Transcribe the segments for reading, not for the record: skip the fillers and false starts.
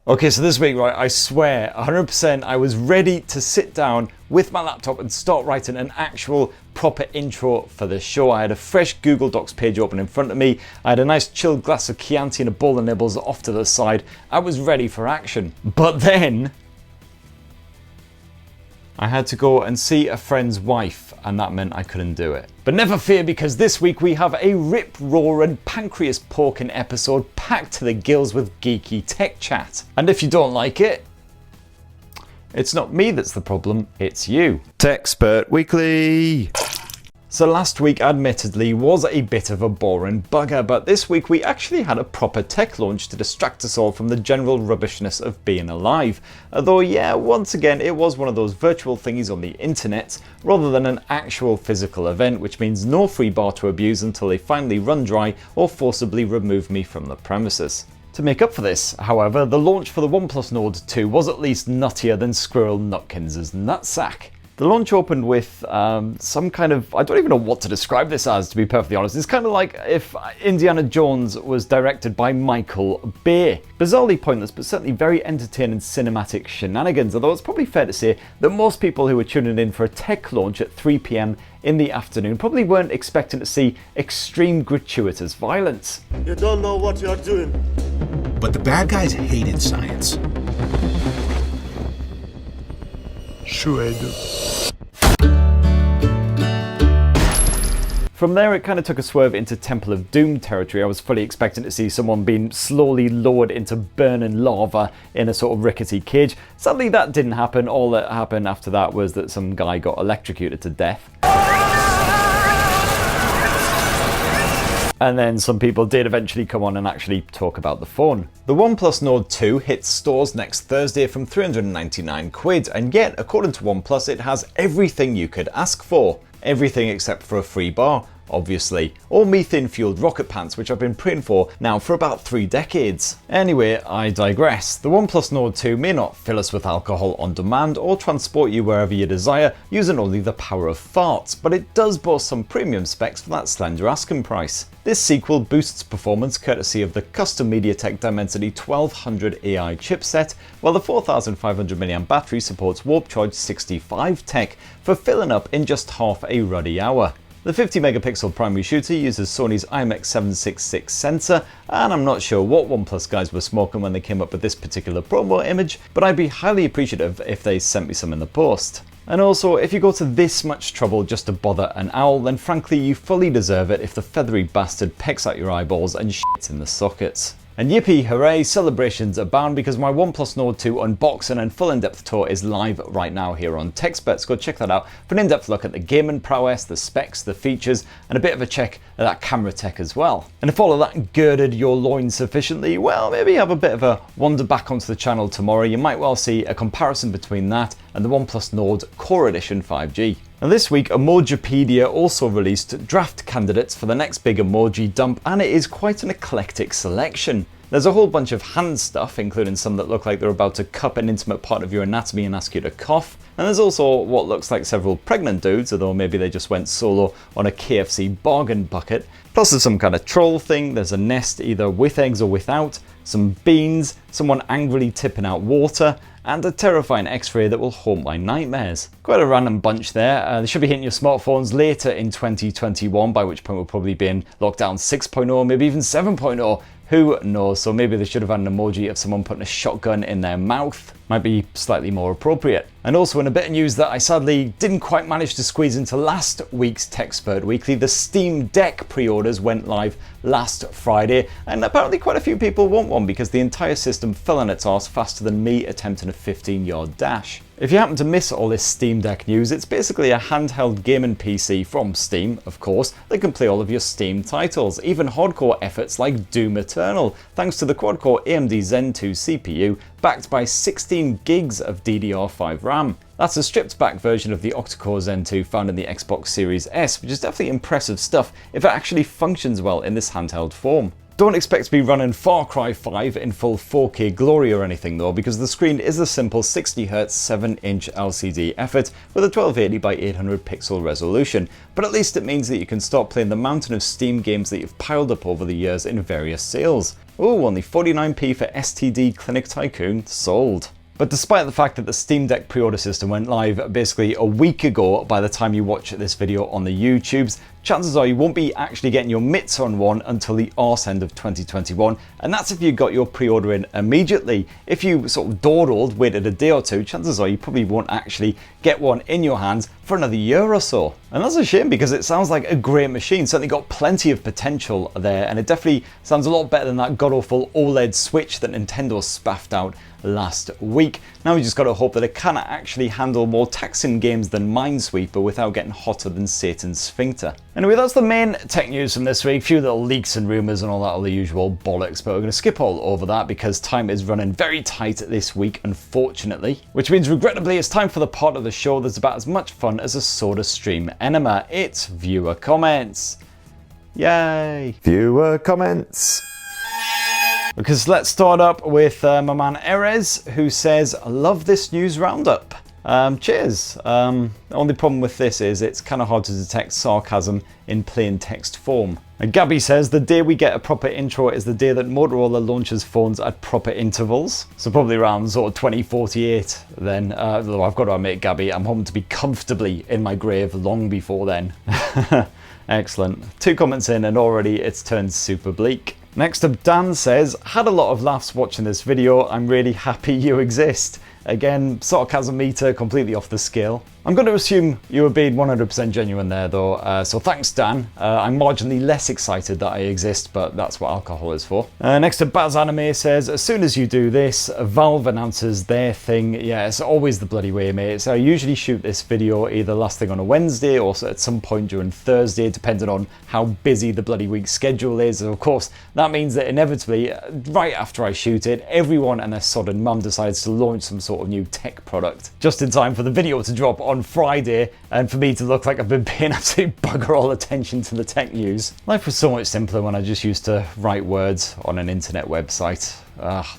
Okay, so this week, right, I swear 100% I was ready to sit down with my laptop and start writing an actual proper intro for the show. I had a fresh Google Docs page open in front of me. I had a nice chilled glass of Chianti and a bowl of nibbles off to the side. I was ready for action. But then I had to go and see a friend's wife, and that meant I couldn't do it. But never fear, because this week we have a rip-roaring, pancreas-poking episode packed to the gills with geeky tech chat. And if you don't like it, it's not me that's the problem, it's you. Techspert Weekly. So last week admittedly was a bit of a boring bugger, but this week we actually had a proper tech launch to distract us all from the general rubbishness of being alive. Although yeah, once again it was one of those virtual thingies on the internet rather than an actual physical event, which means no free bar to abuse until they finally run dry or forcibly remove me from the premises. To make up for this, however, the launch for the OnePlus Nord 2 was at least nuttier than Squirrel Nutkins' nutsack. The launch opened with some kind of, I don't even know what to describe this as, to be perfectly honest. It's kind of like if Indiana Jones was directed by Michael Bay. Bizarrely pointless, but certainly very entertaining cinematic shenanigans, although it's probably fair to say that most people who were tuning in for a tech launch at 3 PM in the afternoon probably weren't expecting to see extreme gratuitous violence. You don't know what you're doing. But the bad guys hated science. Sure I do. From there it kind of took a swerve into Temple of Doom territory. I was fully expecting to see someone being slowly lowered into burning lava in a sort of rickety cage. Sadly that didn't happen. All that happened after that was that some guy got electrocuted to death. And then some people did eventually come on and actually talk about the phone. The OnePlus Nord 2 hits stores next Thursday from 399 quid, and yet, according to OnePlus, it has everything you could ask for. Everything except for a free bar, obviously, or methane-fueled rocket pants, which I've been praying for now for about 3 decades. Anyway, I digress. The OnePlus Nord 2 may not fill us with alcohol on demand or transport you wherever you desire using only the power of farts, but it does boast some premium specs for that slender asking price. This sequel boosts performance courtesy of the custom MediaTek Dimensity 1200 AI chipset, while the 4500 mAh battery supports Warp Charge 65 tech for filling up in just half a ruddy hour. The 50 megapixel primary shooter uses Sony's IMX766 sensor, and I'm not sure what OnePlus guys were smoking when they came up with this particular promo image, but I'd be highly appreciative if they sent me some in the post. And also, if you go to this much trouble just to bother an owl, then frankly you fully deserve it if the feathery bastard pecks at your eyeballs and shits in the sockets. And yippee hooray, celebrations abound, because my OnePlus Nord 2 unboxing and full in-depth tour is live right now here on TechSpert. So go check that out for an in-depth look at the gaming prowess, the specs, the features, and a bit of a check at that camera tech as well. And if all of that girded your loins sufficiently, well, maybe have a bit of a wander back onto the channel tomorrow. You might well see a comparison between that and the OnePlus Nord Core Edition 5G. And this week, Emojipedia also released draft candidates for the next big emoji dump, and it is quite an eclectic selection. There's a whole bunch of hand stuff, including some that look like they're about to cup an intimate part of your anatomy and ask you to cough. And there's also what looks like several pregnant dudes, although maybe they just went solo on a KFC bargain bucket. Plus there's some kind of troll thing, there's a nest either with eggs or without, some beans, someone angrily tipping out water, and a terrifying x-ray that will haunt my nightmares. Quite a random bunch there. They should be hitting your smartphones later in 2021, by which point we'll probably be in lockdown 6.0, maybe even 7.0. Who knows? So maybe they should have had an emoji of someone putting a shotgun in their mouth. Might be slightly more appropriate. And also in a bit of news that I sadly didn't quite manage to squeeze into last week's TechSpert Weekly, the Steam Deck pre-orders went live last Friday, and apparently quite a few people want one because the entire system fell on its arse faster than me attempting a 15-yard dash. If you happen to miss all this Steam Deck news, it's basically a handheld gaming PC from Steam, of course, that can play all of your Steam titles, even hardcore efforts like Doom Eternal, thanks to the quad-core AMD Zen 2 CPU, backed by 16 gigs of DDR5 RAM. That's a stripped back version of the octa-core Zen 2 found in the Xbox Series S, which is definitely impressive stuff if it actually functions well in this handheld form. Don't expect to be running Far Cry 5 in full 4K glory or anything though, because the screen is a simple 60Hz 7-inch LCD effort with a 1280 by 800 pixel resolution, but at least it means that you can start playing the mountain of Steam games that you've piled up over the years in various sales. Oh, only 49p for STD Clinic Tycoon, sold. But despite the fact that the Steam Deck pre-order system went live basically a week ago by the time you watch this video on the YouTubes, chances are you won't be actually getting your mitts on one until the arse end of 2021, and that's if you got your pre-order in immediately. If you sort of dawdled, waited a day or two, chances are you probably won't actually get one in your hands for another year or so. And that's a shame because it sounds like a great machine, certainly got plenty of potential there, and it definitely sounds a lot better than that god-awful OLED Switch that Nintendo spaffed out last week. Now we just got to hope that it can actually handle more taxing games than Minesweeper without getting hotter than Satan's sphincter. Anyway, that's the main tech news from this week. A few little leaks and rumours and all that other usual bollocks, but we're going to skip all over that because time is running very tight this week, unfortunately. Which means, regrettably, it's time for the part of the show that's about as much fun as a SodaStream enema. It's viewer comments. Yay! Viewer comments. Because let's start up with my man Erez, who says, "I love this news roundup." Cheers. The only problem with this is it's kind of hard to detect sarcasm in plain text form. And Gabby says, "The day we get a proper intro is the day that Motorola launches phones at proper intervals." So probably around sort of 2048 then. Though I've got to admit, Gabby, I'm hoping to be comfortably in my grave long before then. Excellent. 2 comments in and already it's turned super bleak. Next up, Dan says, "Had a lot of laughs watching this video. I'm really happy you exist." Again, sarcasm meter completely off the scale. I'm going to assume you were being 100% genuine there though, so thanks Dan. I'm marginally less excited that I exist, but that's what alcohol is for. Next up, Baz Anime says, "As soon as you do this, Valve announces their thing." Yeah, it's always the bloody way, mate. So I usually shoot this video either last thing on a Wednesday or at some point during Thursday, depending on how busy the bloody week schedule is. And of course, that means that inevitably, right after I shoot it, everyone and their sodden mum decides to launch some sort of new tech product, just in time for the video to drop on Friday and for me to look like I've been paying absolute bugger all attention to the tech news. Life was so much simpler when I just used to write words on an internet website.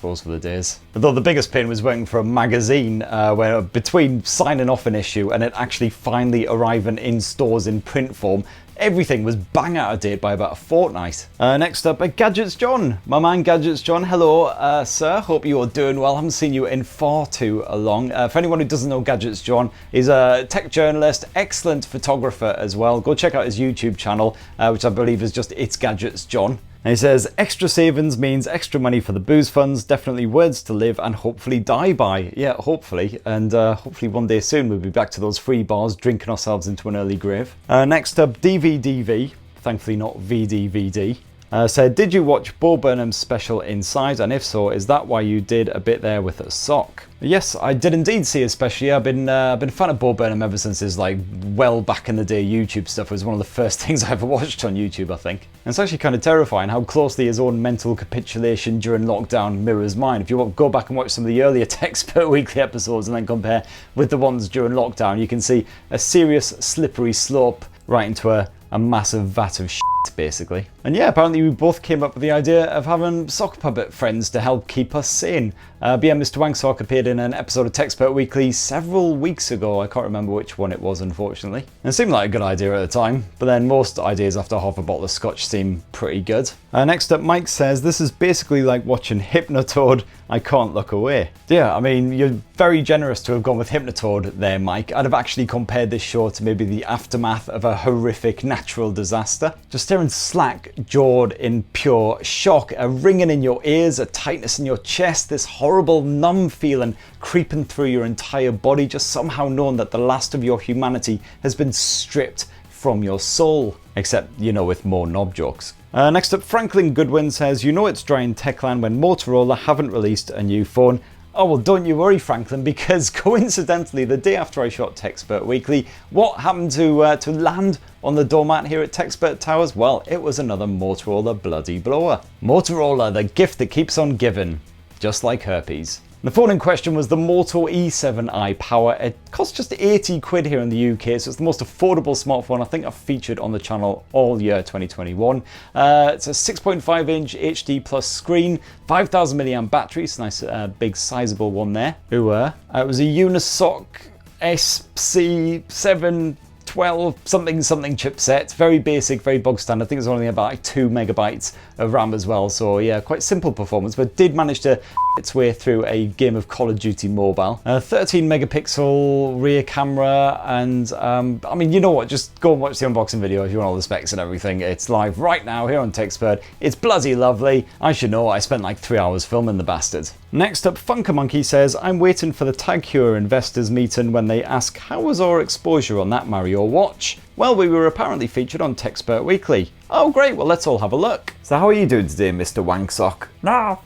Those were the days. Although the biggest pain was working for a magazine where between signing off an issue and it actually finally arriving in stores in print form, everything was bang out of date by about a fortnight. Next up, Gadgets John. My man Gadgets John, hello sir, hope you are doing well. Haven't seen you in far too long. For anyone who doesn't know Gadgets John, he's a tech journalist, excellent photographer as well. Go check out his YouTube channel, which I believe is just It's Gadgets John. And he says, "Extra savings means extra money for the booze funds, definitely words to live and hopefully die by." Yeah, hopefully. And hopefully one day soon we'll be back to those free bars, drinking ourselves into an early grave. Next up, DVDV, thankfully not VDVD. Said, "Did you watch Bo Burnham's special Inside? And if so, is that why you did a bit there with a sock?" Yes, I did indeed see his special. Yeah, I've been a fan of Bo Burnham ever since his well back in the day YouTube stuff. It was one of the first things I ever watched on YouTube, I think. And it's actually kind of terrifying how closely his own mental capitulation during lockdown mirrors mine. If you go back and watch some of the earlier Techspert Weekly episodes and then compare with the ones during lockdown, you can see a serious slippery slope right into a massive vat of shit, basically. And yeah, apparently we both came up with the idea of having sock puppet friends to help keep us sane. Mr. Wangsock appeared in an episode of Techspert Weekly several weeks ago. I can't remember which one it was, unfortunately. And it seemed like a good idea at the time, but then most ideas after half a bottle of scotch seem pretty good. Next up, Mike says, "This is basically like watching Hypnotoad. I can't look away." Yeah, I mean, you're very generous to have gone with Hypnotoad there, Mike. I'd have actually compared this show to maybe the aftermath of a horrific natural disaster. Just staring slack-jawed in pure shock, a ringing in your ears, a tightness in your chest, this horrible numb feeling creeping through your entire body, just somehow knowing that the last of your humanity has been stripped from your soul. Except, with more knob jokes. Next up, Franklin Goodwin says, "You know it's dry in Techland when Motorola haven't released a new phone." Oh, well, don't you worry, Franklin, because coincidentally, the day after I shot Techspert Weekly, what happened to land on the doormat here at Techspert Towers? Well, it was another Motorola bloody blower. Motorola, the gift that keeps on giving, just like herpes. The phone in question was the Moto E7i Power. It costs just 80 quid here in the UK, so it's the most affordable smartphone I think I've featured on the channel all year 2021. It's a 6.5-inch HD plus screen, 5,000 milliamp battery, it's a nice big sizable one there. It was a Unisoc SC7 12 something chipset, very basic, very bog standard. I think it's only about like 2 megabytes of RAM as well, so yeah, quite simple performance, but did manage to its way through a game of Call of Duty Mobile. 13 megapixel rear camera, and I mean, you know what, just go and watch the unboxing video if you want all the specs and everything. It's live right now here on TechSpert. It's bloody lovely. I should know, I spent like 3 hours filming the bastard. Next up, Funker Monkey says, I'm waiting for the Tag Heuer investors meeting when they ask how was our exposure on that Mario watch. Well, we were apparently featured on TechSpert Weekly. Oh great, well let's all have a look. So how are you doing today, Mr. Wanksock? Nah,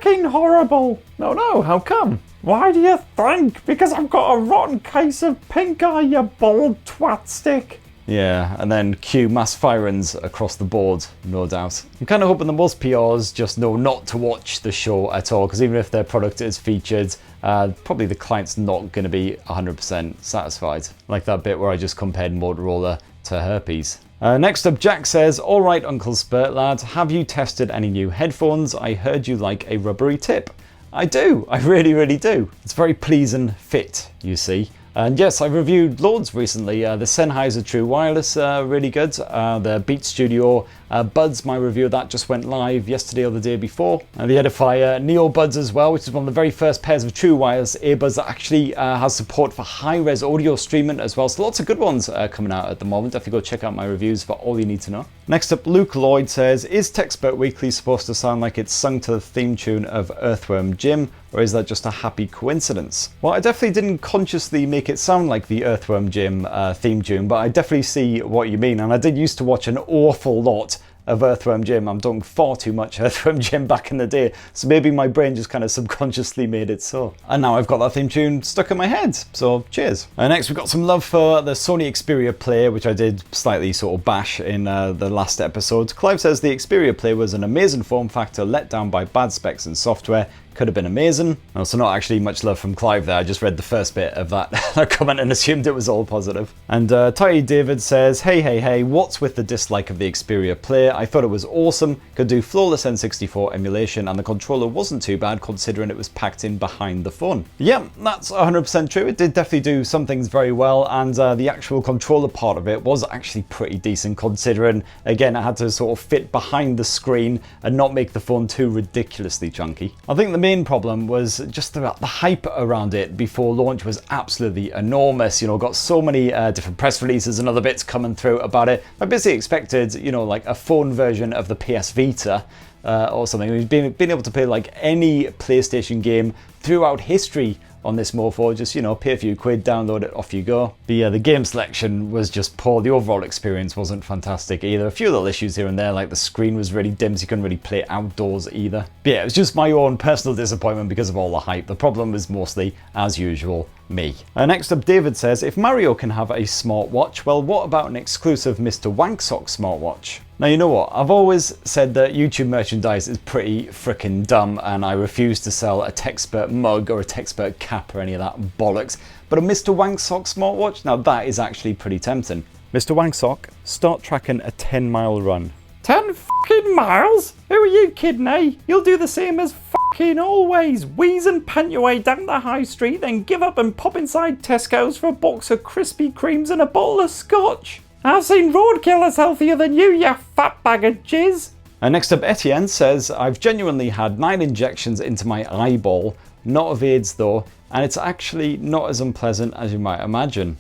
fucking horrible. No, how come? Why do you think? Because I've got a rotten case of pink eye, you bald twat stick. Yeah, and then cue mass firings across the board, no doubt. I'm kind of hoping that most PRs just know not to watch the show at all, because even if their product is featured, probably the client's not going to be 100% satisfied. Like that bit where I just compared Motorola to herpes. Next up, Jack says, alright Uncle Spurt lad, have you tested any new headphones? I heard you like a rubbery tip. I do, I really do. It's very pleasing fit, you see. And yes, I've reviewed loads recently. The Sennheiser True Wireless, really good. The Beat Studio Buds, my review of that just went live yesterday or the day before. The Edifier Neo Buds as well, which is one of the very first pairs of true wireless earbuds that actually has support for high-res audio streaming as well. So lots of good ones coming out at the moment. If you go check out my reviews for all you need to know. Next up, Luke Lloyd says, is TechSpert Weekly supposed to sound like it's sung to the theme tune of Earthworm Jim? Or is that just a happy coincidence? Well, I definitely didn't consciously make it sound like the Earthworm Jim theme tune, but I definitely see what you mean. And I did used to watch an awful lot of Earthworm Jim. I'm talking far too much Earthworm Jim back in the day, so maybe my brain just kind of subconsciously made it so. And now I've got that theme tune stuck in my head, so cheers. Next we've got some love for the Sony Xperia Play, which I did slightly sort of bash in the last episode. Clive says the Xperia Play was an amazing form factor let down by bad specs and software. Could have been amazing. Also, not actually much love from Clive there. I just read the first bit of that comment and assumed it was all positive. And Ty David says, hey, what's with the dislike of the Xperia Play? I thought it was awesome, could do flawless N64 emulation, and the controller wasn't too bad considering it was packed in behind the phone. Yeah, that's 100% true. It did definitely do some things very well, and the actual controller part of it was actually pretty decent considering, again, it had to sort of fit behind the screen and not make the phone too ridiculously chunky. I think the main problem was just the hype around it before launch was absolutely enormous. You know, got so many different press releases and other bits coming through about it. I basically expected, you know, like a phone version of the PS Vita or something. We've been able to play like any PlayStation game throughout history on this mofo, just, you know, pay a few quid, download it, off you go. The game selection was just poor. The overall experience wasn't fantastic either. A few little issues here and there, like the screen was really dim, so you couldn't really play outdoors either. But yeah, it was just my own personal disappointment because of all the hype. The problem was mostly, as usual, me. Next up, David says, if Mario can have a smartwatch, well, what about an exclusive Mr. Wanksock smartwatch? Now, you know what? I've always said that YouTube merchandise is pretty frickin' dumb, and I refuse to sell a TechSpert mug or a TechSpert cap or any of that bollocks. But a Mr. Wanksock smartwatch? Now, that is actually pretty tempting. Mr. Wanksock, start tracking a 10-mile run. 10 fucking miles? Who are you kidding, eh? You'll do the same as fucking always. Wheeze and pant your way down the high street, then give up and pop inside Tesco's for a box of Krispy Kremes and a bottle of scotch. I've seen roadkill as healthier than you fat bag of jizz. Next up, Etienne says, I've genuinely had 9 injections into my eyeball, not of AIDS though, and it's actually not as unpleasant as you might imagine.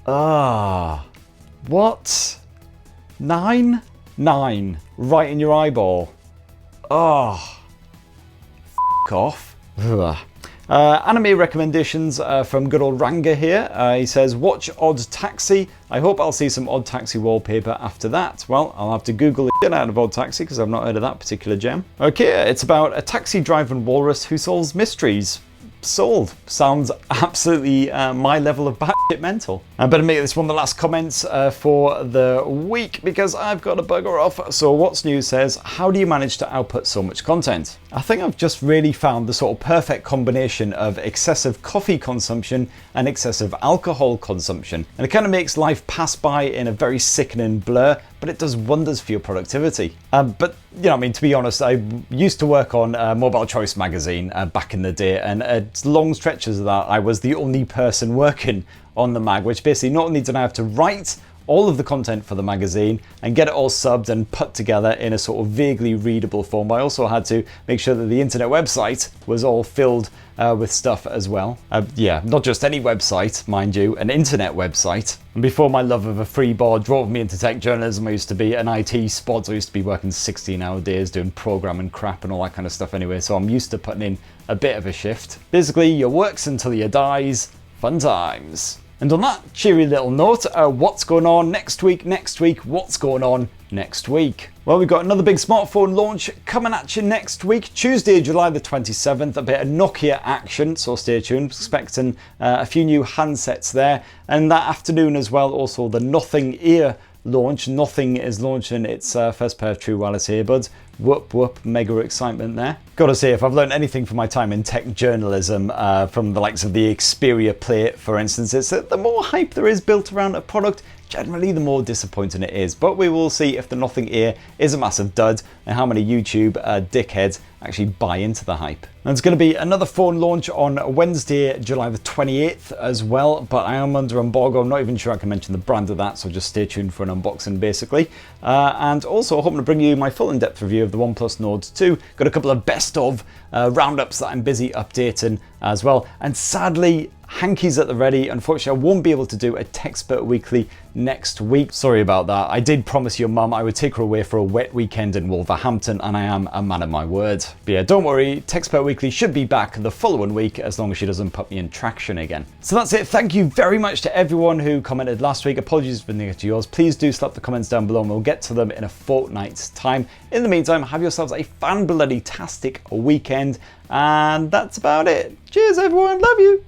What? 9? 9. Right in your eyeball. F off. Ugh. Anime recommendations from good old Ranga here. He says, watch Odd Taxi. I hope I'll see some Odd Taxi wallpaper after that. Well, I'll have to Google the shit out of Odd Taxi because I've not heard of that particular gem. Okay, it's about a taxi driving walrus who solves mysteries. Sold. Sounds absolutely my level of batshit mental. I better make this one of the last comments for the week because I've got to bugger off. So What's New says, how do you manage to output so much content? I think I've just really found the sort of perfect combination of excessive coffee consumption and excessive alcohol consumption. And it kind of makes life pass by in a very sickening blur, but it does wonders for your productivity. But, you know, I mean, to be honest, I used to work on Mobile Choice magazine back in the day, and at long stretches of that, I was the only person working on the mag, which basically not only did I have to write all of the content for the magazine and get it all subbed and put together in a sort of vaguely readable form, but I also had to make sure that the internet website was all filled with stuff as well. Yeah, not just any website, mind you, an internet website. And before my love of a free board drove me into tech journalism, I used to be an IT spod. I used to be working 16-hour days doing programming crap and all that kind of stuff anyway, so I'm used to putting in a bit of a shift. Basically, you works until you dies. Fun times. And on that cheery little note, what's going on next week? What's going on next week? Well, we've got another big smartphone launch coming at you next week, Tuesday, July the 27th, a bit of Nokia action, so stay tuned, expecting a few new handsets there. And that afternoon as well, also the Nothing Ear launch. Nothing is launching its first pair of true wireless earbuds. Whoop whoop, mega excitement there. Gotta say, if I've learned anything from my time in tech journalism, from the likes of the Xperia Plate, for instance, it's that the more hype there is built around a product, generally the more disappointing it is. But we will see if the Nothing Ear is a massive dud and how many YouTube dickheads actually buy into the hype. And there's going to be another phone launch on Wednesday, July the 28th as well, but I am under embargo. I'm not even sure I can mention the brand of that, so just stay tuned for an unboxing basically. And also hoping to bring you my full in-depth review of the OnePlus Nord 2. Got a couple of best of roundups that I'm busy updating as well. And sadly, hankies at the ready. Unfortunately, I won't be able to do a Techspert Weekly next week. Sorry about that. I did promise your mum I would take her away for a wet weekend in Wolverhampton, and I am a man of my word. But yeah, don't worry, Techspert Weekly should be back the following week as long as she doesn't put me in traction again. So that's it. Thank you very much to everyone who commented last week. Apologies for being to yours. Please do slap the comments down below and we'll get to them in a fortnight's time. In the meantime, have yourselves a fan-bloody-tastic weekend, and that's about it. Cheers everyone, love you.